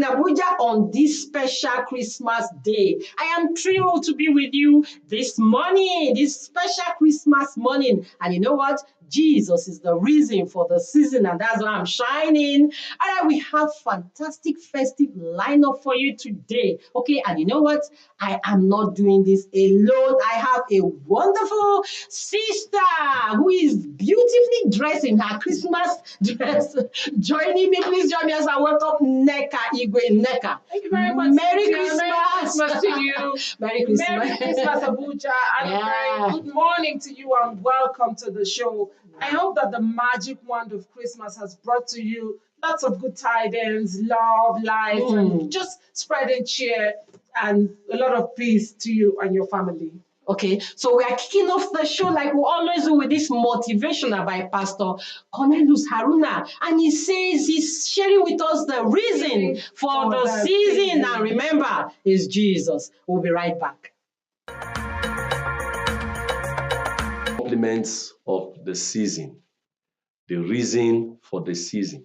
Abuja on this special Christmas day. I am thrilled to be with you this morning, this special Christmas morning. And you know what? Jesus is the reason for the season, and that's why I'm shining. And we have fantastic festive lineup for you today. Okay, and you know what? I am not doing this alone. I have a wonderful sister who is beautifully dressed in her Christmas dress. Joining me, please join me as I welcome Neka Igwe. Neka. Thank you very much. Merry Christmas. Merry Christmas to you. Merry Christmas. Merry Christmas, Abuja. And very good morning to you and welcome to the show. I hope that the magic wand of Christmas has brought to you lots of good tidings, love, light, and just spreading cheer and a lot of peace to you and your family. Okay, so we are kicking off the show like we always do with this motivational by Pastor Cornelius Haruna. And he says he's sharing with us the reason for the season. And remember, it's Jesus. We'll be right back. Compliments of the season, the reason for the season.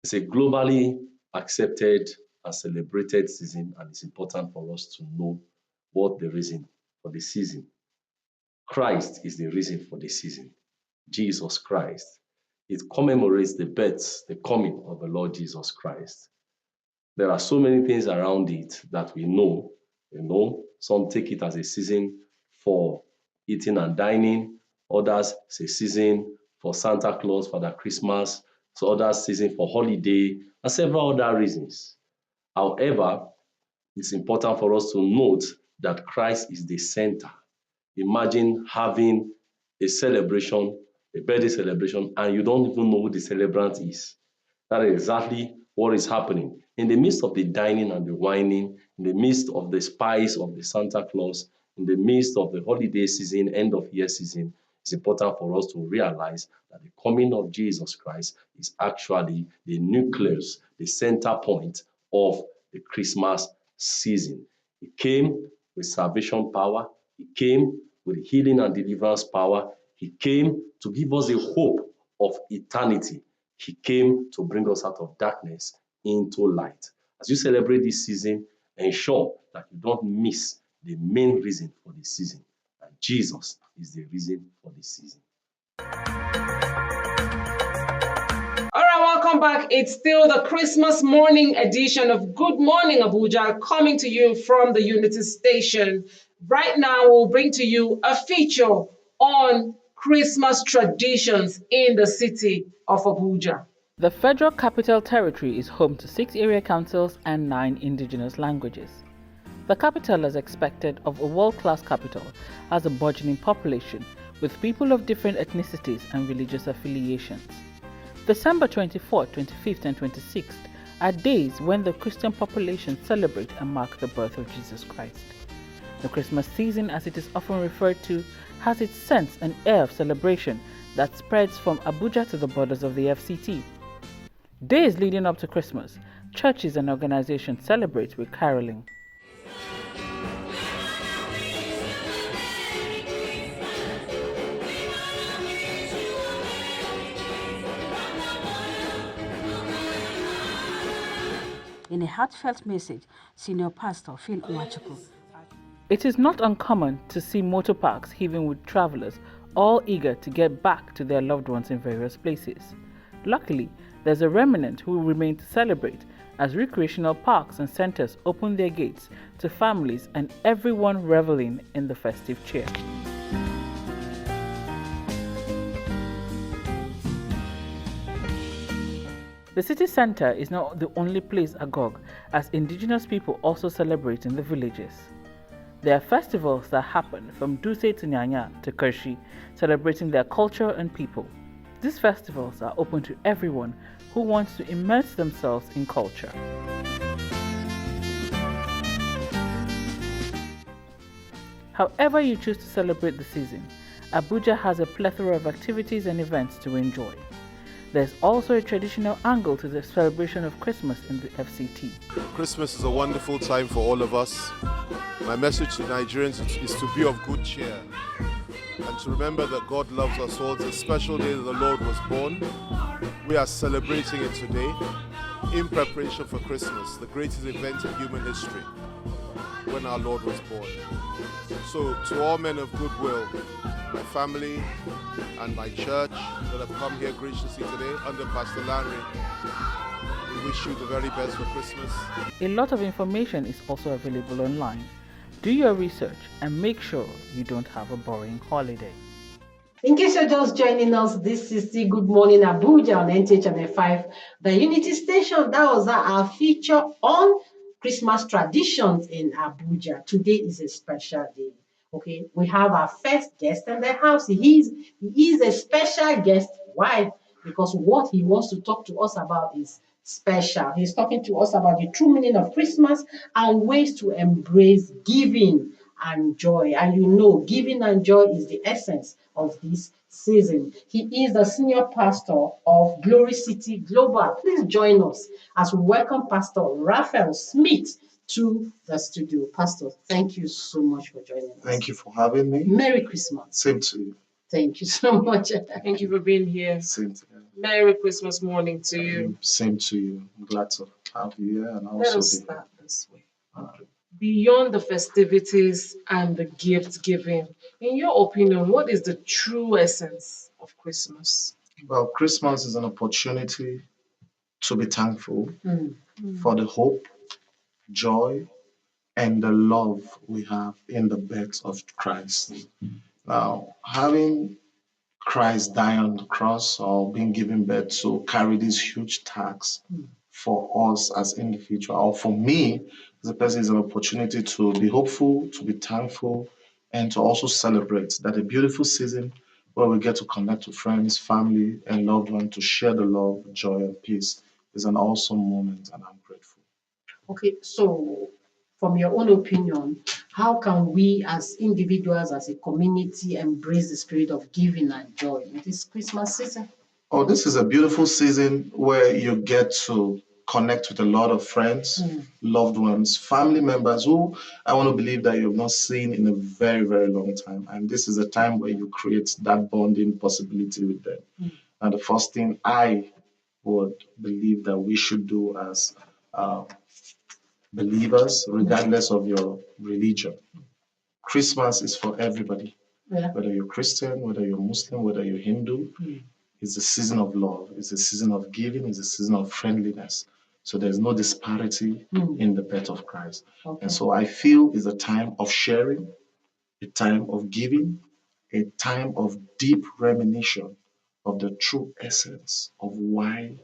It's a globally accepted and celebrated season, and it's important for us to know what the reason for the season. Christ is the reason for the season. Jesus Christ. It commemorates the birth, the coming of the Lord Jesus Christ. There are so many things around it that we know. You know, some take it as a season for eating and dining. Others, it's a season for Santa Claus, for the Christmas. So others, season for holiday, and several other reasons. However, it's important for us to note that Christ is the center. Imagine having a celebration, a birthday celebration, and you don't even know who the celebrant is. That is exactly what is happening. In the midst of the dining and the wining, in the midst of the spice of the Santa Claus, in the midst of the holiday season, end of year season, it's important for us to realize that the coming of Jesus Christ is actually the nucleus, the center point of the Christmas season. He came with salvation power. He came with healing and deliverance power. He came to give us a hope of eternity. He came to bring us out of darkness into light. As you celebrate this season, ensure that you don't miss the main reason for the season. And Jesus is the reason for the season. All right, welcome back. It's still the Christmas morning edition of Good Morning Abuja, coming to you from the Unity Station. Right now, we'll bring to you a feature on Christmas traditions in the city of Abuja. The Federal Capital Territory is home to 6 area councils and 9 indigenous languages. The capital, as expected of a world-class capital, has a burgeoning population with people of different ethnicities and religious affiliations. December 24th, 25th, and 26th are days when the Christian population celebrate and mark the birth of Jesus Christ. The Christmas season, as it is often referred to, has its sense and air of celebration that spreads from Abuja to the borders of the FCT. Days leading up to Christmas, churches and organizations celebrate with caroling. In a heartfelt message, Senior Pastor Phil Nwachukwu. It is not uncommon to see motor parks heaving with travelers, all eager to get back to their loved ones in various places. Luckily, there's a remnant who remain to celebrate as recreational parks and centers open their gates to families and everyone reveling in the festive cheer. The city center is not the only place agog, as indigenous people also celebrate in the villages. There are festivals that happen from Duse to Nyanya to Kershi, celebrating their culture and people. These festivals are open to everyone who wants to immerse themselves in culture. However you choose to celebrate the season, Abuja has a plethora of activities and events to enjoy. There's also a traditional angle to the celebration of Christmas in the FCT. Christmas is a wonderful time for all of us. My message to Nigerians is to be of good cheer and to remember that God loves us all. It's a special day that the Lord was born. We are celebrating it today. in preparation for Christmas, the greatest event in human history, when our Lord was born. So to all men of goodwill, my family and my church that have come here graciously today under Pastor Larry, we wish you the very best for Christmas. A lot of information is also available online. Do your research and make sure you don't have a boring holiday. In case you're just joining us, this is the Good Morning Abuja on NTH Channel 5, the Unity Station. That was our feature on Christmas traditions in Abuja. Today is a special day. Okay, we have our first guest in the house. He is a special guest. Why? Because what he wants to talk to us about is special. He's talking to us about the true meaning of Christmas and ways to embrace giving and joy. And you know, giving and joy is the essence of this season. He is the senior pastor of Glory City Global. Please join us as we welcome Pastor Raphael Smith to the studio. Pastor, thank you so much for joining us. Thank you for having me. Merry Christmas. Same to you. Thank you so much. Thank you for being here. Same to you. Merry Christmas morning to you. Same to you. I'm glad to have you here and Let also us be here. start this way. Beyond the festivities and the gift giving, in your opinion, what is the true essence of Christmas? Well, Christmas is an opportunity to be thankful Mm. for the hope, joy, and the love we have in the birth of Christ. Now, having Christ die on the cross or being given birth to carry this huge task for us as individual, or for me as a person, is an opportunity to be hopeful, to be thankful, and to also celebrate that a beautiful season where we get to connect with friends, family, and loved ones to share the love, joy, and peace is an awesome moment, and I'm grateful. Okay, so from your own opinion, how can we as individuals, as a community, embrace the spirit of giving and joy in this Christmas season? Oh, this is a beautiful season where you get to connect with a lot of friends, loved ones, family members who I want to believe that you've not seen in a very, very long time. And this is a time where you create that bonding possibility with them. And the first thing I would believe that we should do as believers, regardless of your religion, Christmas is for everybody. Yeah. Whether you're Christian, whether you're Muslim, whether you're Hindu, it's a season of love, it's a season of giving, it's a season of friendliness. So there's no disparity in the birth of Christ. Okay. And so I feel it's a time of sharing, a time of giving, a time of deep reminiscence of the true essence of why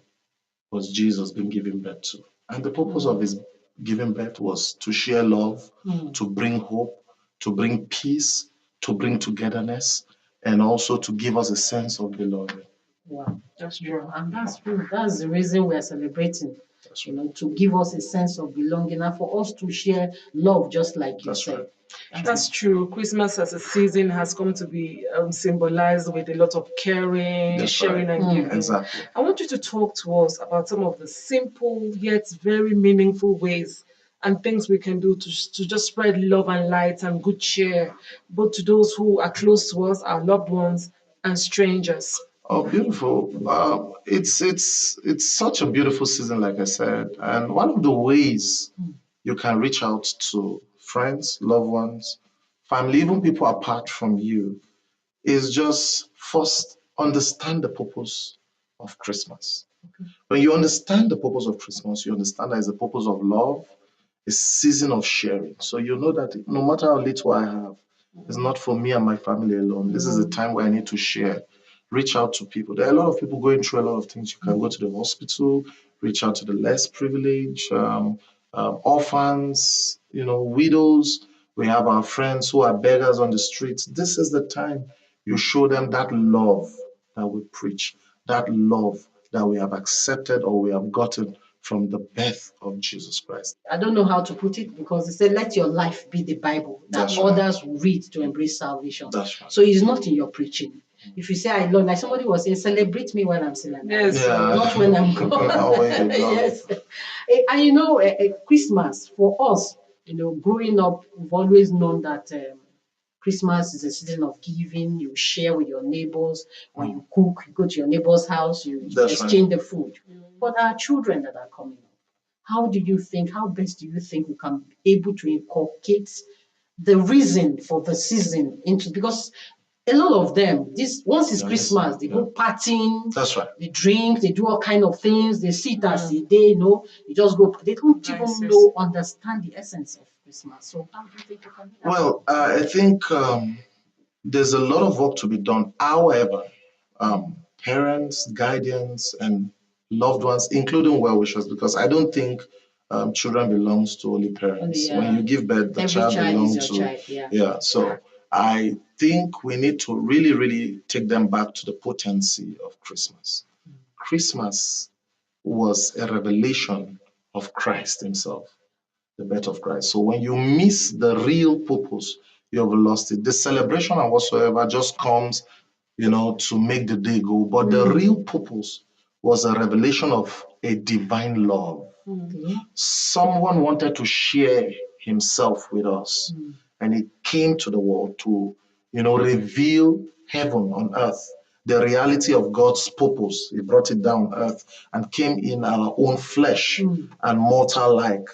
was Jesus being given birth to. And the purpose of his giving birth was to share love, to bring hope, to bring peace, to bring togetherness, and also to give us a sense of belonging. Wow, That's true. and that's true. That's the reason we're celebrating. You know, to give us a sense of belonging and for us to share love, just like you That's said. right. That's true. Christmas as a season has come to be symbolized with a lot of caring, That's sharing, right. and giving. Exactly. I want you to talk to us about some of the simple yet very meaningful ways and things we can do to just spread love and light and good cheer, both to those who are close to us, our loved ones, and strangers. Oh, beautiful. It's such a beautiful season, like I said. And one of the ways you can reach out to friends, loved ones, family, even people apart from you, is just first understand the purpose of Christmas. When you understand the purpose of Christmas, you understand that it's the purpose of love, a season of sharing. So you know that no matter how little I have, it's not for me and my family alone. This is a time where I need to share, reach out to people. There are a lot of people going through a lot of things. You can go to the hospital, reach out to the less privileged, orphans, widows. We have our friends who are beggars on the streets. This is the time you show them that love that we preach, that love that we have accepted or we have gotten from the birth of Jesus Christ. I don't know how to put it because it said, let your life be the Bible that That's right. others will read to embrace salvation. That's right. So it's not in your preaching. If you say, I love, like somebody was saying, celebrate me when I'm still alive. Yes. Yeah. Not when I'm gone. Oh, when you're gone. Yes. And Christmas, for us, growing up, we've always known that Christmas is a season of giving. You share with your neighbors. When you cook, you go to your neighbor's house, you exchange the food. But our children that are coming up, how best do you think we can be able to inculcate the reason for the season into, because a lot of them, once it's Christmas, they go partying. That's right. They drink, they do all kind of things. They see it as a day, you just go. They don't even understand the essence of Christmas. So how do you think you can do that? Well, I think there's a lot of work to be done. However, parents, guardians, and loved ones, including well-wishers, because I don't think children belongs to only parents. When you give birth, the child belongs to So I think we need to really, really take them back to the potency of Christmas. Christmas was a revelation of Christ himself, the birth of Christ. So when you miss the real purpose, you have lost it. The celebration and whatsoever just comes, to make the day go. But the real purpose was a revelation of a divine love. Someone wanted to share himself with us, and he came to the world to, reveal heaven on earth, the reality of God's purpose. He brought it down on earth and came in our own flesh and mortal-like.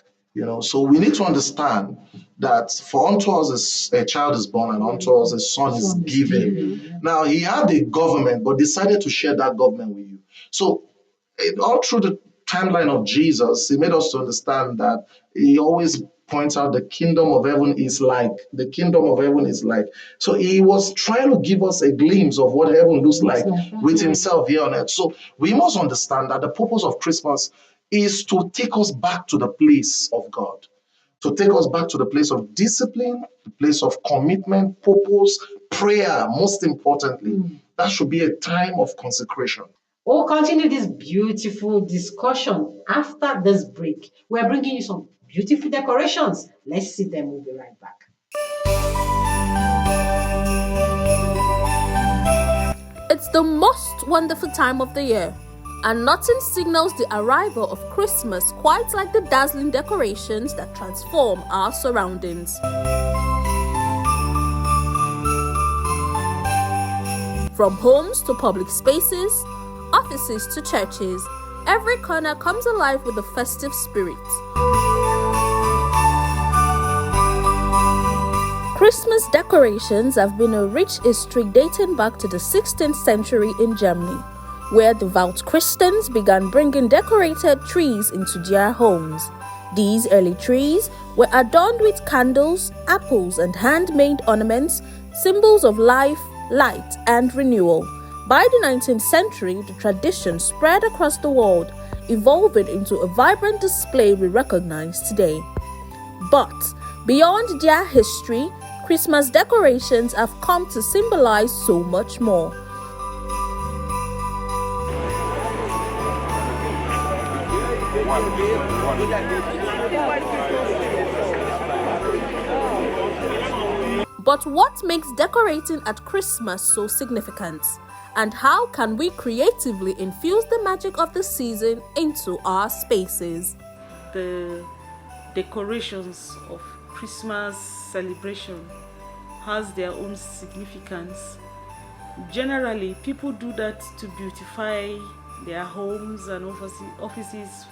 So we need to understand that for unto us a child is born, and unto us a son is given. Now, he had a government, but decided to share that government with you. So all through the timeline of Jesus, he made us to understand that he always points out the kingdom of heaven is like. So he was trying to give us a glimpse of what heaven looks like with himself here on earth. So we must understand that the purpose of Christmas is to take us back to the place of God, to take us back to the place of discipline, the place of commitment, purpose, prayer, most importantly. That should be a time of consecration. We'll continue this beautiful discussion after this break. We're bringing you some beautiful decorations. Let's see them. We'll be right back. It's the most wonderful time of the year, and nothing signals the arrival of Christmas quite like the dazzling decorations that transform our surroundings. From homes to public spaces, offices to churches, every corner comes alive with a festive spirit. Christmas decorations have been a rich history dating back to the 16th century in Germany, where devout Christians began bringing decorated trees into their homes. These early trees were adorned with candles, apples, and handmade ornaments, symbols of life, light, and renewal. By the 19th century, the tradition spread across the world, evolving into a vibrant display we recognize today. But beyond their history, Christmas decorations have come to symbolize so much more. But what makes decorating at Christmas so significant? And how can we creatively infuse the magic of the season into our spaces? The decorations of Christmas celebration has their own significance. Generally, people do that to beautify their homes and offices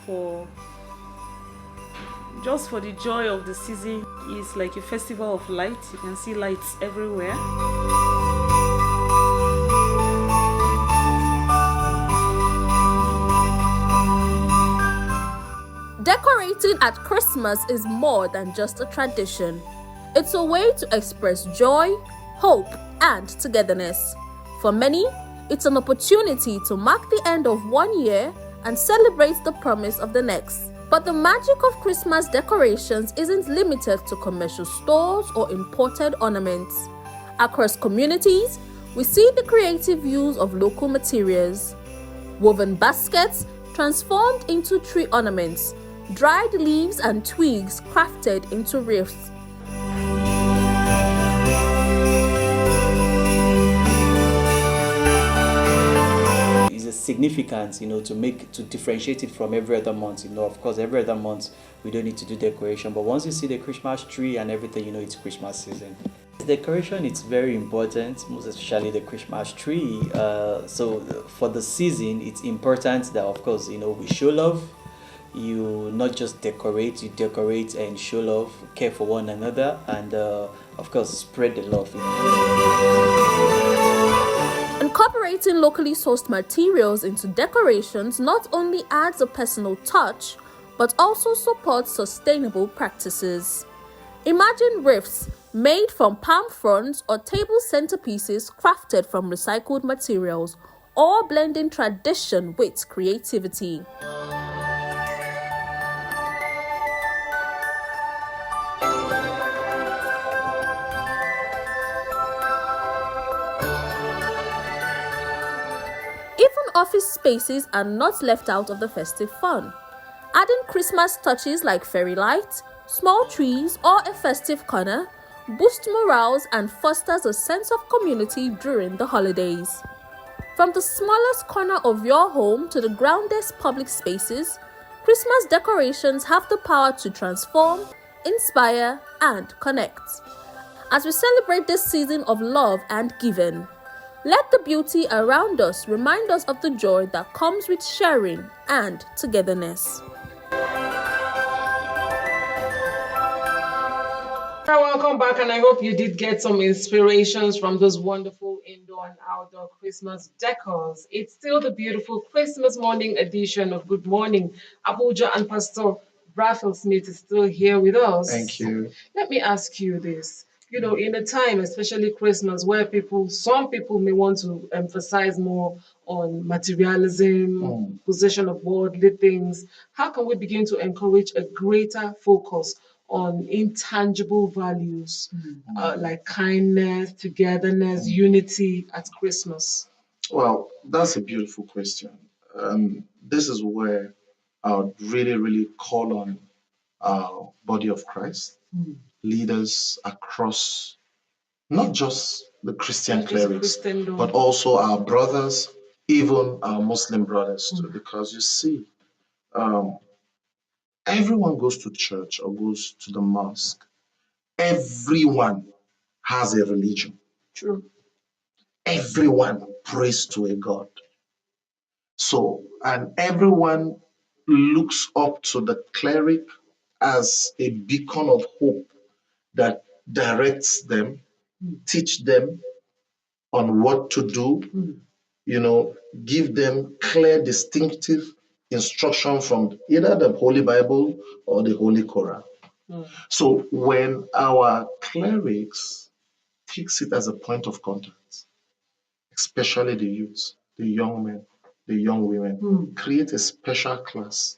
just for the joy of the season. It's like a festival of light. You can see lights everywhere. Decorating at Christmas is more than just a tradition. It's a way to express joy, hope, and togetherness. For many, it's an opportunity to mark the end of one year and celebrate the promise of the next. But the magic of Christmas decorations isn't limited to commercial stores or imported ornaments. Across communities, we see the creative use of local materials. Woven baskets transformed into tree ornaments, dried leaves and twigs crafted into wreaths. Significance, to differentiate it from every other month. Of course, every other month we don't need to do decoration, but once you see the Christmas tree and everything, it's Christmas season. Decoration is very important, most especially the Christmas tree. So for the season, it's important that, of course, we show love. You not just decorate, you decorate and show love, care for one another, and of course, spread the love. Incorporating locally sourced materials into decorations not only adds a personal touch, but also supports sustainable practices. Imagine wreaths made from palm fronds or table centerpieces crafted from recycled materials, all blending tradition with creativity. Even office spaces are not left out of the festive fun. Adding Christmas touches like fairy lights, small trees, or a festive corner boosts morale and fosters a sense of community during the holidays. From the smallest corner of your home to the grandest public spaces, Christmas decorations have the power to transform, inspire, and connect. As we celebrate this season of love and giving, let the beauty around us remind us of the joy that comes with sharing and togetherness. Welcome back, and I hope you did get some inspirations from those wonderful indoor and outdoor Christmas decors. It's still the beautiful Christmas morning edition of Good Morning Abuja, and Pastor Raphael Smith is still here with us. Thank you. Let me ask you this. In a time, especially Christmas, where some people may want to emphasize more on materialism, possession of worldly things, how can we begin to encourage a greater focus on intangible values like kindness, togetherness, unity at Christmas? Well, that's a beautiful question. This is where I would really, really call on our body of Christ, leaders across not just the Christian clerics, but also our brothers, even our Muslim brothers too, because you see, everyone goes to church or goes to the mosque. Everyone has a religion. True. Everyone prays to a God. So, and everyone looks up to the cleric as a beacon of hope that directs them, teach them on what to do, give them clear, distinctive instruction from either the Holy Bible or the Holy Quran. So when our clerics takes it as a point of contact, especially the youth, the young men, the young women, create a special class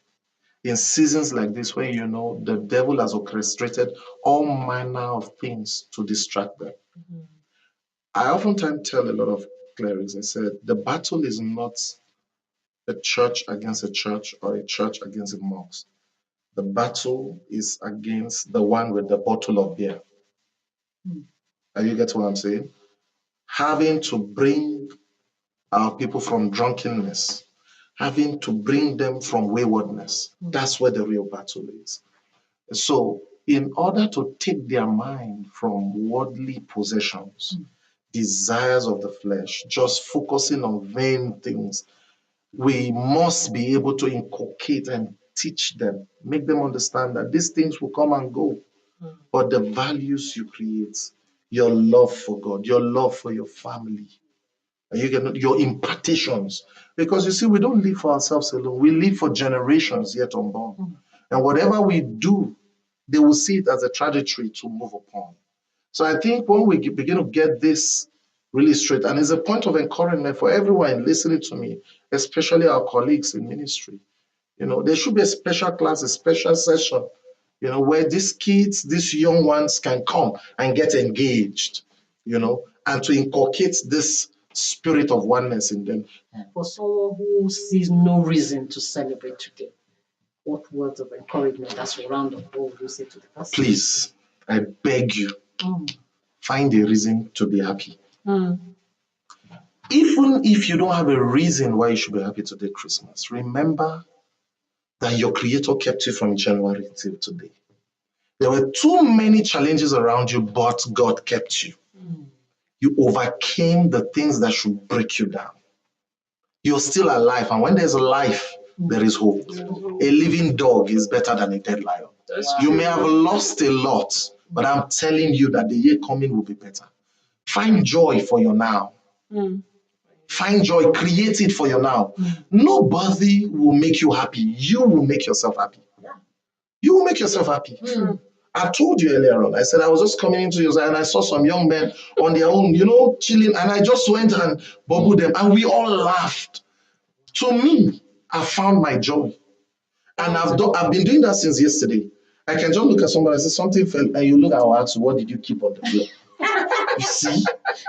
in seasons like this when the devil has orchestrated all manner of things to distract them. I oftentimes tell a lot of clerics, I said, the battle is not a church against a church or a church against a mosque. The battle is against the one with the bottle of beer. Are you get what I'm saying? Having to bring our people from drunkenness, having to bring them from waywardness. That's where the real battle is. So in order to take their mind from worldly possessions, desires of the flesh, just focusing on vain things, we must be able to inculcate and teach them, make them understand that these things will come and go. But the values you create, your love for God, your love for your family, and you get your impartations. Because you see, we don't live for ourselves alone. We live for generations yet unborn. And whatever we do, they will see it as a trajectory to move upon. So I think when we begin to get this really straight, and it's a point of encouragement for everyone listening to me, especially our colleagues in ministry, there should be a special class, a special session, where these kids, these young ones can come and get engaged, and to inculcate this spirit of oneness in them. For someone who sees no reason to celebrate today, what words of encouragement as we round up, what would you say to the person? Please, I beg you, find a reason to be happy. Even if you don't have a reason why you should be happy today, Christmas, remember that your Creator kept you from January till today. There were too many challenges around you, but God kept you. You overcame the things that should break you down. You're still alive, and when there's a life, there is hope. A living dog is better than a dead lion. You may have lost a lot, but I'm telling you that the year coming will be better. Find joy for your now. Find joy, create it for your now. Nobody will make you happy. You will make yourself happy. You will make yourself happy. I told you earlier on, I said I was just coming into your side and I saw some young men on their own, chilling, and I just went and bubbled them, and we all laughed. To me, I found my joy. And I've been doing that since yesterday. I can just look at somebody and say something fell, and you look at our ask, what did you keep on the floor? You see?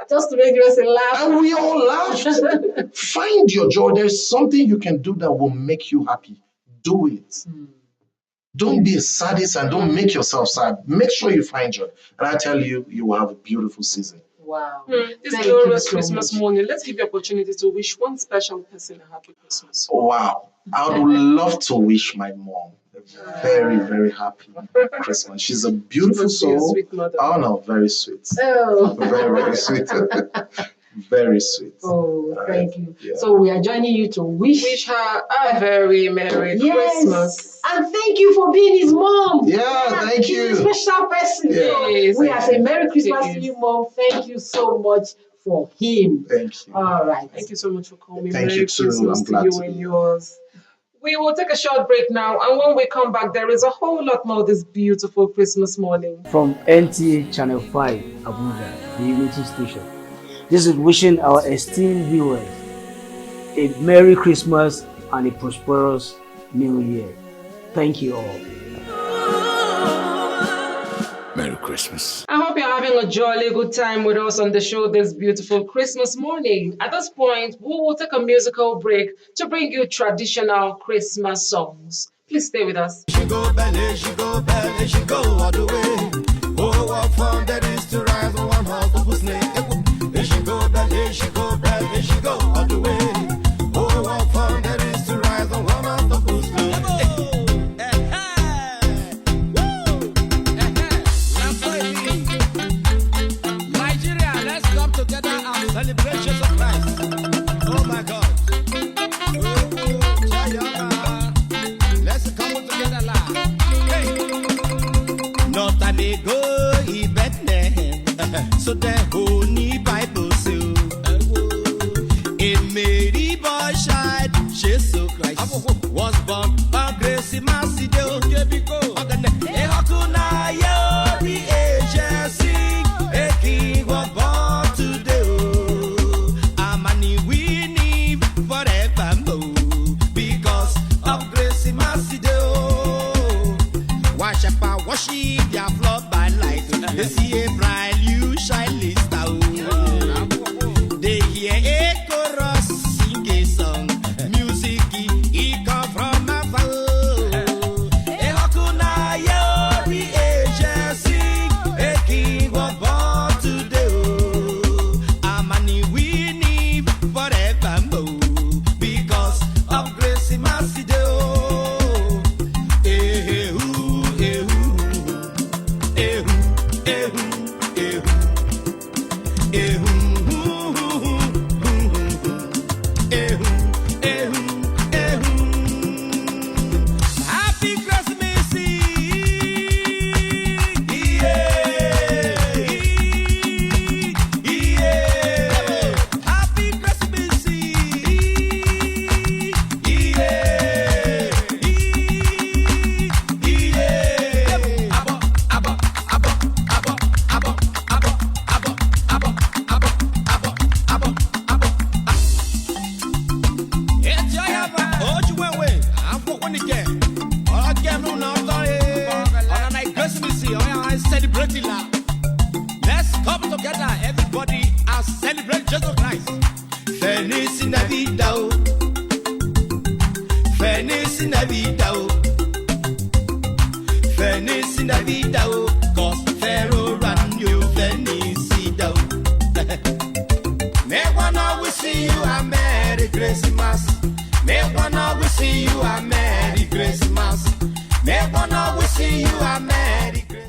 Just to make us laugh. And we all laughed. Find your joy. There's something you can do that will make you happy. Do it. Don't be a sadist and don't make yourself sad. Make sure you find joy. And I tell you, you will have a beautiful season. Wow. This glorious Christmas morning, let's give you opportunity to wish one special person a happy Christmas. Wow. I would love to wish my mom a very, very happy Christmas. She's a beautiful soul. Sweet mother. Oh, no, very sweet. Oh. Very, very sweet. Very sweet. Oh, thank you. Yeah. So we are joining you to wish her a very Merry Christmas. And thank you for being his mom. Yeah, thank you. He's a special person. Yes, We are saying Merry Christmas to you, Mom. Thank you so much for him. Thank you. All right. Thank you so much for coming. Thank Merry you too. Christmas I'm to glad you to and be yours. We will take a short break now, and when we come back, there is a whole lot more this beautiful Christmas morning. From NTA Channel 5, Abuja, the Unity Station. This is wishing our esteemed viewers a Merry Christmas and a prosperous New Year. Thank you all. Merry Christmas. I hope you're having a jolly good time with us on the show this beautiful Christmas morning. At this point, we will take a musical break to bring you traditional Christmas songs. Please stay with us. She go belly, she go belly, she go all the way. Oh, what fun that is to rise on one horse of a snake. She go belly, she go belly, she go all the way. Oh, what fun that is to rise on one horse of a snake. Together and celebrate Jesus Christ. Oh my God. Let's come together now. Hey. Not an ego, he Bethlehem. So the Holy Bible says, a Mary boy child, Jesus Christ, was born of grace in mercy. A king was born today. Worship their flood by light. They see a bright you shine star. They hear a chorus sing a song. Music it come from afar. A hakuna yori a sing. A king was born today. Amani we need forevermore because of grace and mercy. Let's come together, everybody, and celebrate Jesus Christ. Feliz Navidad, Feliz Navidad, Feliz Navidad, cause Pharaoh ran you Felicidad. May one always see you a Merry Christmas. May one always see you a Merry Christmas. May one always see you a Merry Christmas.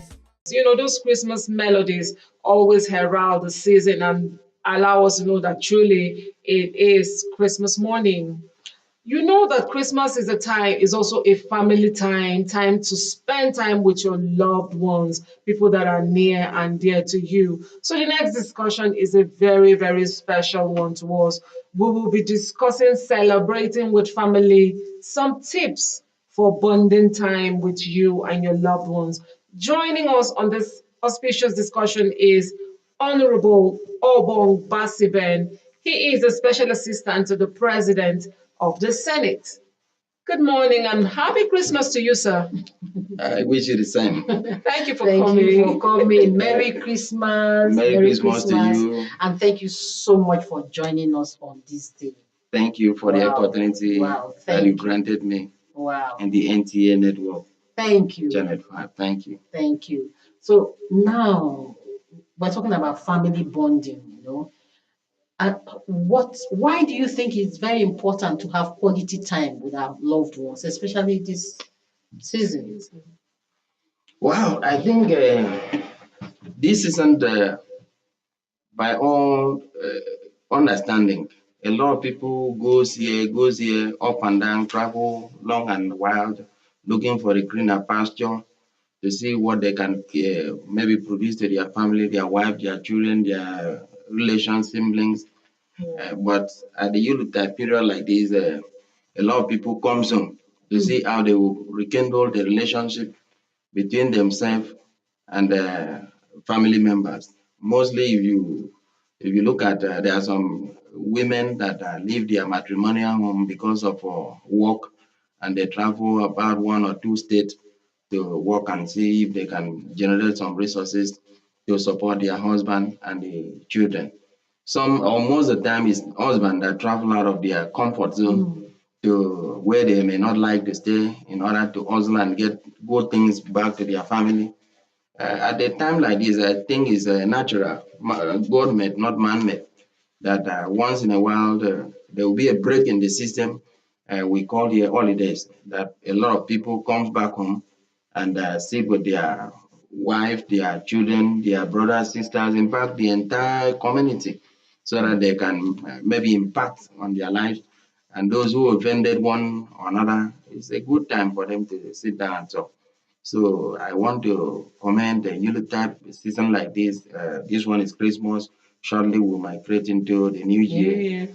You know, those Christmas melodies always herald the season and allow us to know that truly it is Christmas morning. You know that Christmas is also a family time to spend time with your loved ones, people that are near and dear to you. So the next discussion is a very, very special one to us. We will be discussing celebrating with family, some tips for bonding time with you and your loved ones. Joining us on this auspicious discussion is Honorable Obong Basiben. He is a special assistant to the President of the Senate. Good morning and happy Christmas to you, sir. I wish you the same. Thank you for Thank coming. you for coming. Merry Christmas. Merry Christmas to you. And thank you so much for joining us on this day. Thank you for the opportunity that you granted me. Wow. And the NTA network. Thank you. Channel 5. Thank you. Thank you. So now we're talking about family bonding, you know. And why do you think it's very important to have quality time with our loved ones, especially this season? Well, I think this isn't by all understanding. A lot of people goes here, up and down, travel long and wild, looking for a greener pasture to see what they can maybe produce to their family, their wife, their children, their relations, siblings. But at the Yuletide period like this, a lot of people come home to see how they will rekindle the relationship between themselves and family members. Mostly, if you look at, there are some women that leave their matrimonial home because of work, and they travel about 1 or 2 states to work and see if they can generate some resources to support their husband and the children. Some or most of the time is husband that travel out of their comfort zone to where they may not like to stay in order to hustle and get good things back to their family. At a time like this, I think it's natural, God-made, not man-made, that once in a while there will be a break in the system. We call here holidays, that a lot of people comes back home and sit with their wife, their children, their brothers, sisters, in fact, the entire community, so that they can maybe impact on their lives. And those who offended one or another, it's a good time for them to sit down and talk. So I want to comment the Yuletide season like this. This one is Christmas. Shortly we migrate into the new year.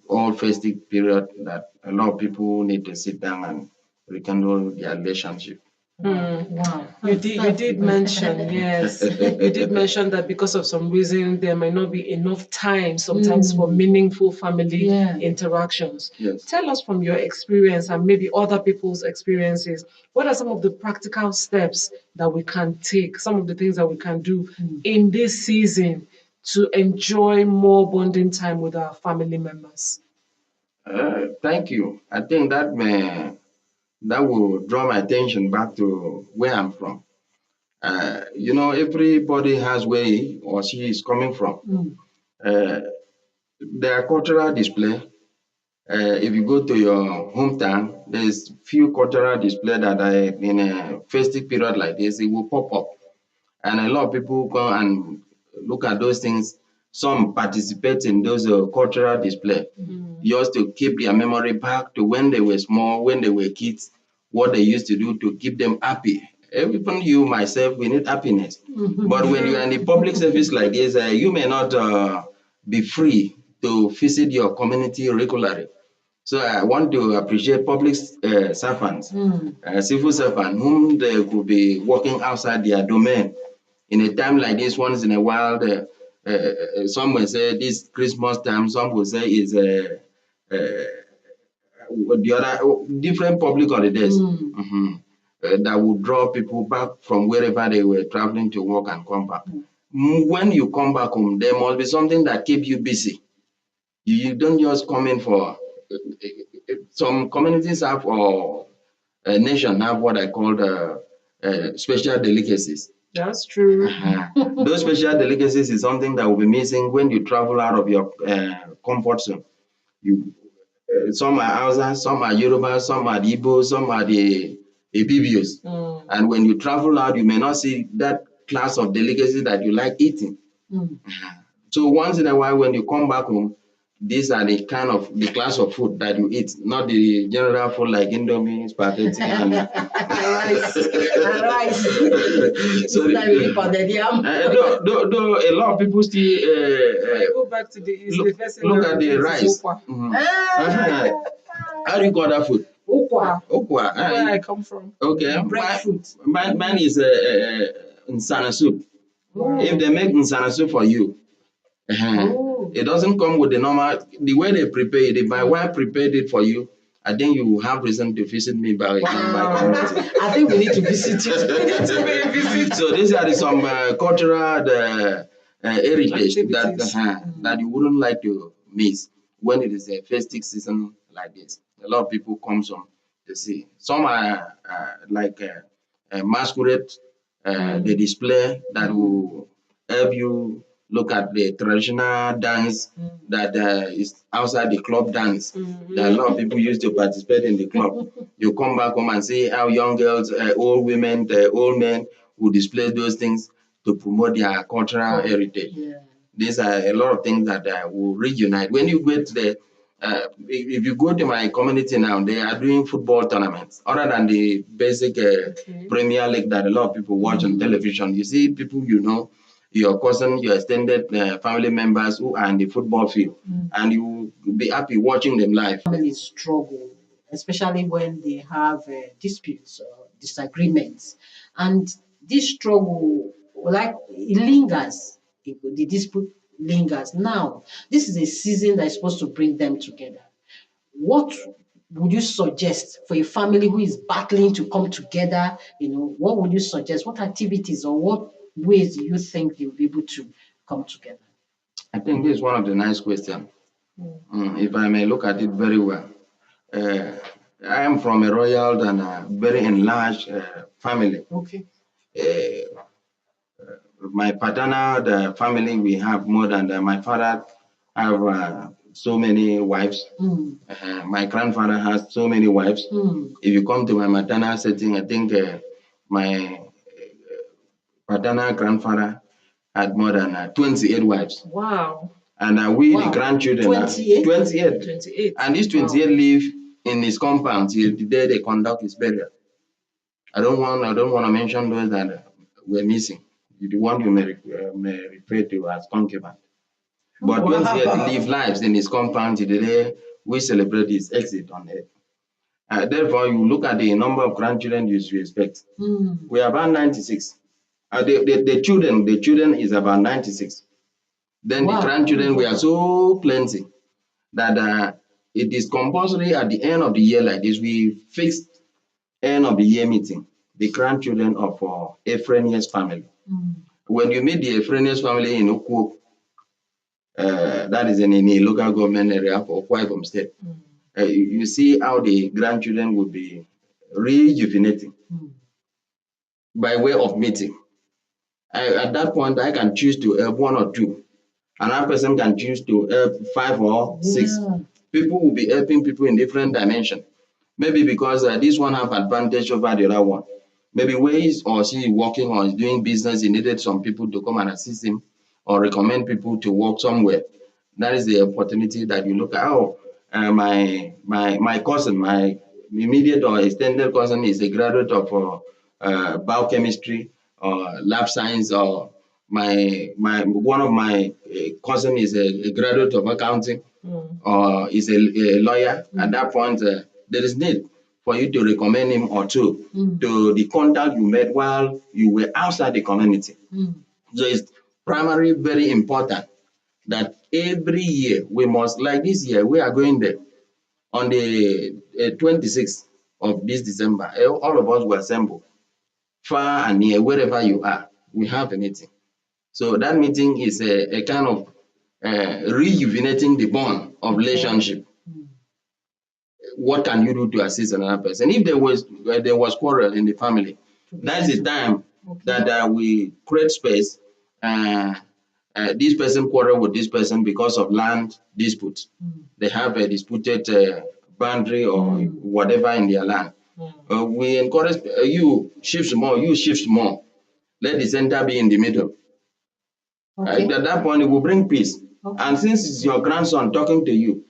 All festive period that a lot of people need to sit down and rekindle their relationship. Wow. You did mention, yes, you did mention that because of some reason there might not be enough time sometimes for meaningful family interactions. Yes. Tell us from your experience and maybe other people's experiences, what are some of the practical steps that we can take, some of the things that we can do in this season to enjoy more bonding time with our family members? Thank you. I think that will draw my attention back to where I'm from. You know, everybody has where he or she is coming from. Their cultural display. If you go to your hometown, there's few cultural display that are in a festive period like this, it will pop up. And a lot of people come and look at those things. Some participate in those cultural display just to keep their memory back to when they were small, when they were kids, what they used to do to keep them happy. Even you, myself, we need happiness. But when you are in the public service like this, you may not be free to visit your community regularly. So I want to appreciate public servants, civil servants, whom they could be working outside their domain. In a time like this, once in a while, some will say this Christmas time, some will say is the other different public holidays that would draw people back from wherever they were traveling to work and come back. When you come back home, there must be something that keep you busy. You don't just come in for some communities have or a nation have what I call special delicacies. That's true. Those special delicacies is something that will be missing when you travel out of your comfort zone. Some are Hausa, some are Yoruba, some are the Igbo, some are the Ibibios. And when you travel out, you may not see that class of delicacy that you like eating. So once in a while, when you come back home, these are the class of food that you eat, not the general food like Indomie, spaghetti, and rice. So though a lot of people still go back to the east, look at the rice. How do you call that food? Ukwa. Ukwa. Where I come from. Okay. Mine is nsana soup. Wow. If they make nsana soup for you, it doesn't come with the way they prepare it. If my wife prepared it for you, I think you will have reason to visit me by community. I think we need to visit you. So these are some cultural heritage that you wouldn't like to miss when it is a festive season like this. A lot of people come from the sea. Some are like a masquerade, the display that will help you look at the traditional dance that is outside the club dance that a lot of people used to participate in the club. You come back home and see how young girls, old women, old men will display those things to promote their cultural heritage. These are a lot of things that will reunite. When you go to the, if you go to my community now, they are doing football tournaments. Other than the basic Premier League that a lot of people watch on television, you see people you know, your cousin, your extended family members who are in the football field, and you will be happy watching them live. Families struggle, especially when they have disputes or disagreements, and this struggle, like it lingers, the dispute lingers. Now, this is a season that is supposed to bring them together. What would you suggest for a family who is battling to come together? What would you suggest? What activities or what ways do you think they'll be able to come together? I think this is one of the nice questions. If I may look at it very well. I am from a royal and a very enlarged family. Okay. My paternal family, we have more than my father have so many wives. My grandfather has so many wives. If you come to my maternal setting, I think my paternal grandfather had more than 28 wives. Wow. And we, the grandchildren, 28. And these 28 live in his compound till the day they conduct his burial. I don't want to mention those that were missing. The one you may refer to as concubine. But 28 live lives in his compound till the day we celebrate his exit on earth. Therefore, you look at the number of grandchildren you should expect. We are about 96. The children is about 96. Then the grandchildren, we are so plenty that it is compulsory at the end of the year like this, we fixed end of the year meeting, the grandchildren of Ephraimius family. When you meet the Ephraimius family in Oku, that is in a local government area of Akwa Ibom State, you see how the grandchildren will be rejuvenating by way of meeting. At that point, I can choose to help one or two. Another person can choose to help 5 or 6. People will be helping people in different dimensions. Maybe because this one have advantage over the other one. Maybe where he or she is working or is doing business, he needed some people to come and assist him or recommend people to work somewhere. That is the opportunity that you look at. Oh, my cousin, my immediate or extended cousin is a graduate of biochemistry or lab science, or one of my cousin is a graduate of accounting or is a lawyer. At that point, there is need for you to recommend him or two to the contact you made while you were outside the community. So it's primarily very important that every year we must, like this year, we are going there on the 26th of this December. All of us will assemble far and near, wherever you are. We have a meeting. So that meeting is a kind of rejuvenating the bond of relationship. What can you do to assist another person? If there was quarrel in the family, that's the time that we create space. This person quarrel with this person because of land dispute. They have a disputed boundary or whatever in their land. We encourage you shift more, you shift more. Let the center be in the middle. Okay. At that point, it will bring peace. Okay. And since it's your grandson talking to you,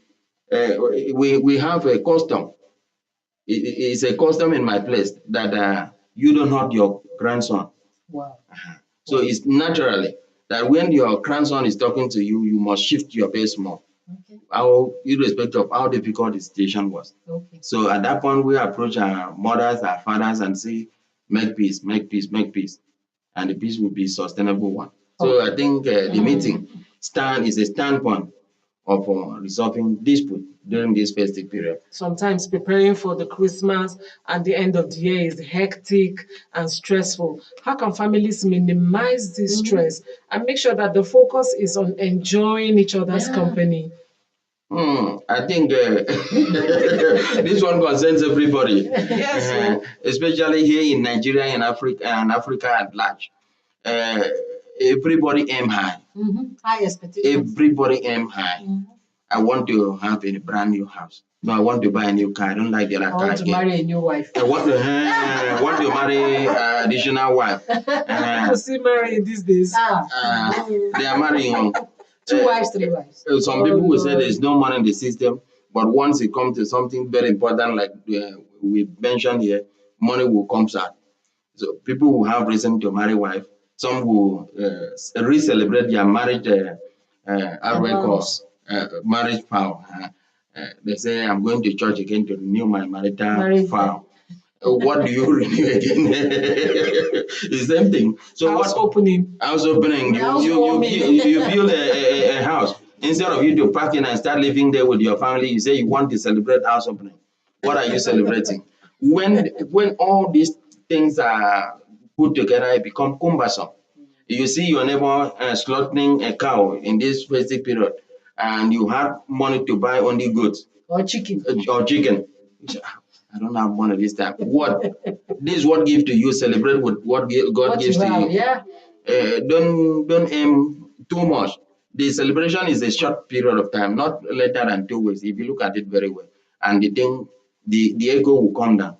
we have a custom. It's a custom in my place that you don't hurt your grandson. Wow. So it's naturally that when your grandson is talking to you, you must shift your pace more. Okay. Irrespective of how difficult the situation was. Okay. So at that point, we approach our mothers, our fathers, and say, make peace, make peace, make peace. And the peace will be a sustainable one. So I think the meeting is a standpoint of resolving dispute during this festive period. Sometimes preparing for the Christmas and the end of the year is hectic and stressful. How can families minimize this stress and make sure that the focus is on enjoying each other's company? I think this one concerns everybody. Yes, especially here in Nigeria and Africa at large. Everybody aim high. High expectations. Everybody aim high. I want to have a brand new house. No, I want to buy a new car. I don't like the other car. I want to marry a new wife. I want to marry additional wife. People still marrying these days. They are marrying. 2 wives, 3 wives. Some people will say there's no money in the system, but once it comes to something very important, like we mentioned here, money will come out. So people will have reason to marry wife. Some will re-celebrate their marriage marriage vow. They say, I'm going to church again to renew my marital vow. What do you renew again? The same thing. So house opening. House opening. You build a house. Instead of you to pack in and start living there with your family, you say you want to celebrate house opening. What are you celebrating? When all these things are put together, it becomes cumbersome. You see your neighbor slaughtering a cow in this festive period, and you have money to buy only goods. Or chicken. I don't have money this time. This is what gives to you. Celebrate with what God gives to you. Yeah. Don't aim too much. The celebration is a short period of time, not later than 2 weeks. If you look at it very well, and the ego will come down.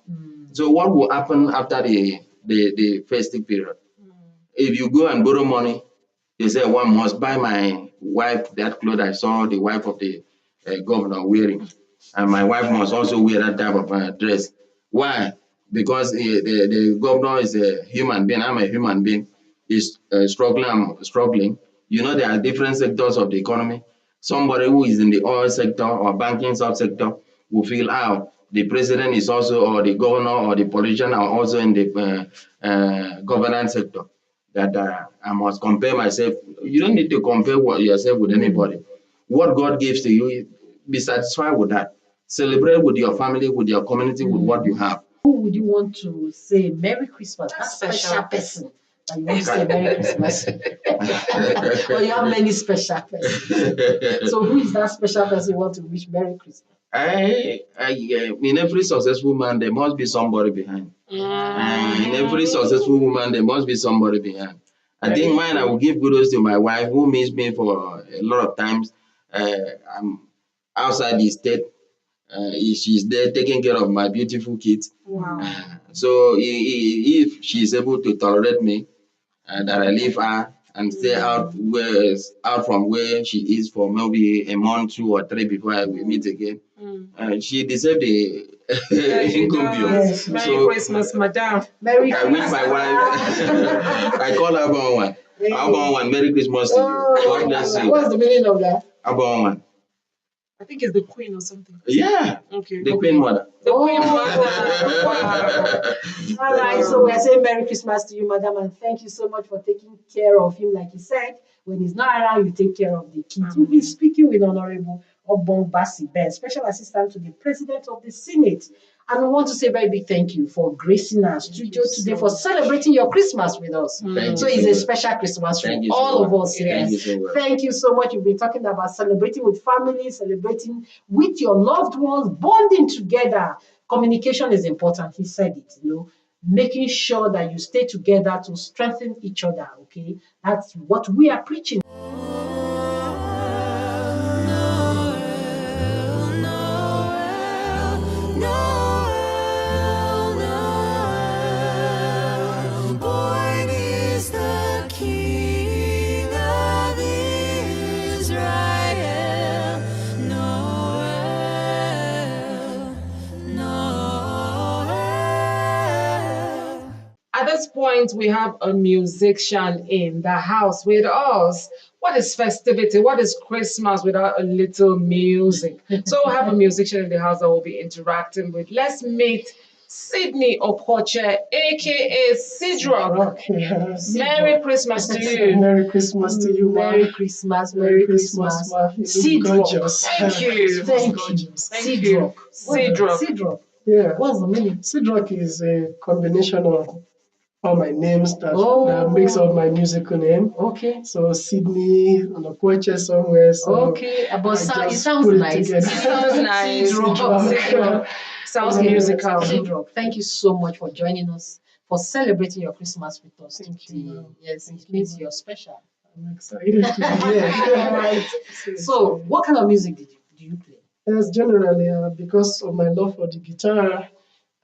So what will happen after the festive period? If you go and borrow money, they say one must buy my wife that clothes I saw the wife of the governor wearing. And my wife must also wear that type of dress. Why? Because the governor is a human being. I'm a human being. He's struggling. I'm struggling. You know, there are different sectors of the economy. Somebody who is in the oil sector or banking subsector will feel, the president is also, or the governor or the politician are also in the governance sector. That I must compare myself. You don't need to compare yourself with anybody. What God gives to you, be satisfied with that. Celebrate with your family, with your community, with what you have. Who would you want to say Merry Christmas? That special person that you want to say Merry Christmas. Well, you have many special persons. So who is that special person you want to wish Merry Christmas? In every successful man, there must be somebody behind. In every successful woman, there must be somebody behind. I think mine, I will give kudos to my wife, who meets me for a lot of times. I'm outside the state. She's there taking care of my beautiful kids. Wow. So if she's able to tolerate me, that I leave her and stay out from where she is for maybe a month, 2 or 3 before we meet again, she deserves the Yes, Merry Christmas, madam. Merry Christmas. I wish my wife, I call her Abon one. Merry Christmas to you. God bless you. What's the meaning of that? Abon one. I think it's the queen or something. Yeah. Okay. The queen mother. The queen mother. Wow. All right. So we're saying Merry Christmas to you, madam, and thank you so much for taking care of him. Like you said, when he's not around, you take care of the kids. We'll be speaking with Honorable Obon Basi Ben, Special Assistant to the President of the Senate. And we want to say a very big thank you for gracing our studio today, for celebrating your Christmas with us. So it's a special Christmas for all of us here. Thank you so much. You've been talking about celebrating with family, celebrating with your loved ones, bonding together. Communication is important. He said it, making sure that you stay together to strengthen each other. Okay, that's what we are preaching. point, we have a musician in the house with us. What is festivity? What is Christmas without a little music? So we have a musician in the house that we'll be interacting with. Let's meet Sydney Opoche, aka Sidrock. Yes. Merry Christmas to you. Merry Christmas to you, ma. Merry Christmas, Merry Christmas. ma. You look Sidrock. gorgeous. Thank you. Thank you. Sidrock. Sidrock. Sidrock. Yeah. What's the meaning? Sidrock is a combination of all my names that makes up my musical name. Okay. So Sydney and Okweche somewhere. So Okay, but it just sounds put it nice. together. Sounds nice. Sidrock. Sounds musical. Sidrock, thank you so much for joining us, for celebrating your Christmas with us. Thank today. you, ma'am. Yes, Thank it you, means ma'am. you're special. I'm excited to be here. All right. So, what kind of music do you play? Yes, generally, because of my love for the guitar,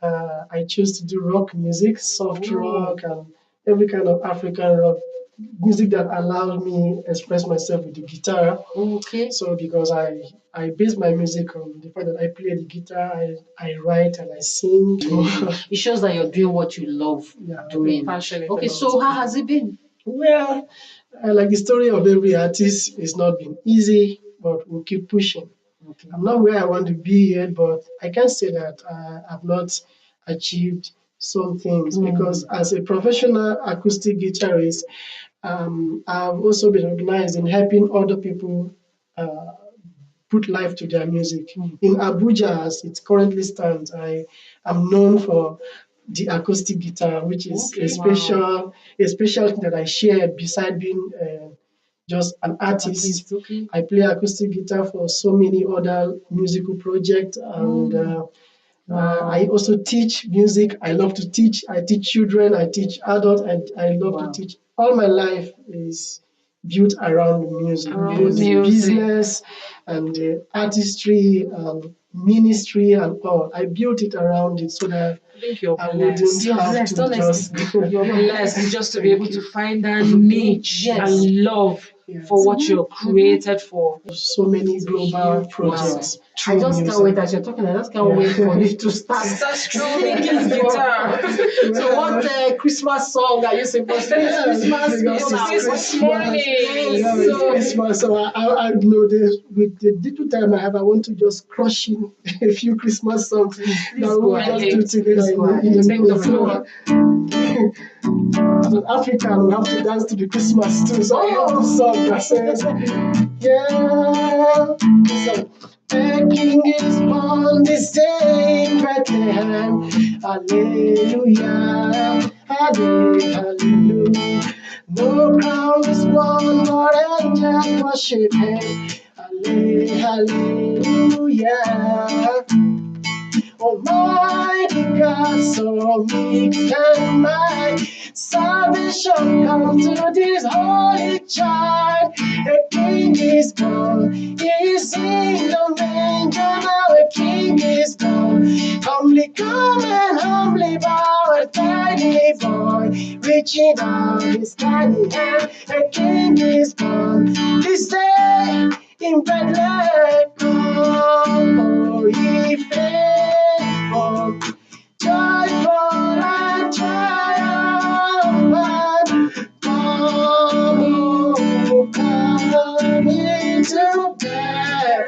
I choose to do rock music, soft rock, and every kind of African rock music that allows me express myself with the guitar. Okay. So because I base my music on the fact that I play the guitar, I write and I sing. It shows that you're doing what you love doing. Passionate Okay, about so how has it been? Well, like the story of every artist, it's not been easy, but we'll keep pushing. Okay. I'm not where I want to be yet, but I can say that I've not achieved some things because as a professional acoustic guitarist, I've also been organized in helping other people put life to their music. In Abuja, as it currently stands, I am known for the acoustic guitar, which is a special thing that I share beside being just an artist. I play acoustic guitar for so many other musical projects, and I also teach music. I love to teach. I teach children. I teach adults. I love to teach. All my life is built around music, both the business and the artistry and ministry and all. I built it around it so that I think you're I wouldn't have to just you're blessed just to be able to find that niche and love for what you're created for. so many global projects. I just can't wait as you're talking. I just can't wait for you to start. Strumming his guitar. So, what Christmas song are you singing? Christmas morning. So, Christmas. So I know this with the little time I have. I want to just crush in a few Christmas songs. Now we'll just do together in the floor. As an African, we have to dance to the Christmas too. So I have a song that says, yeah. So, the King is born this day in Bethlehem. Hallelujah, hallelujah. No crown is worn, nor angels worship him. Hallelujah. Almighty God, so meek and mighty, salvation come to this holy child. A king is born, he is in the manger now. A king is born, humbly come and humbly bow. A tiny boy, reaching out his tiny hand. A king is born this day in Bethlehem. Oh, ye faithful, joyful and triumphant, come into Bethlehem.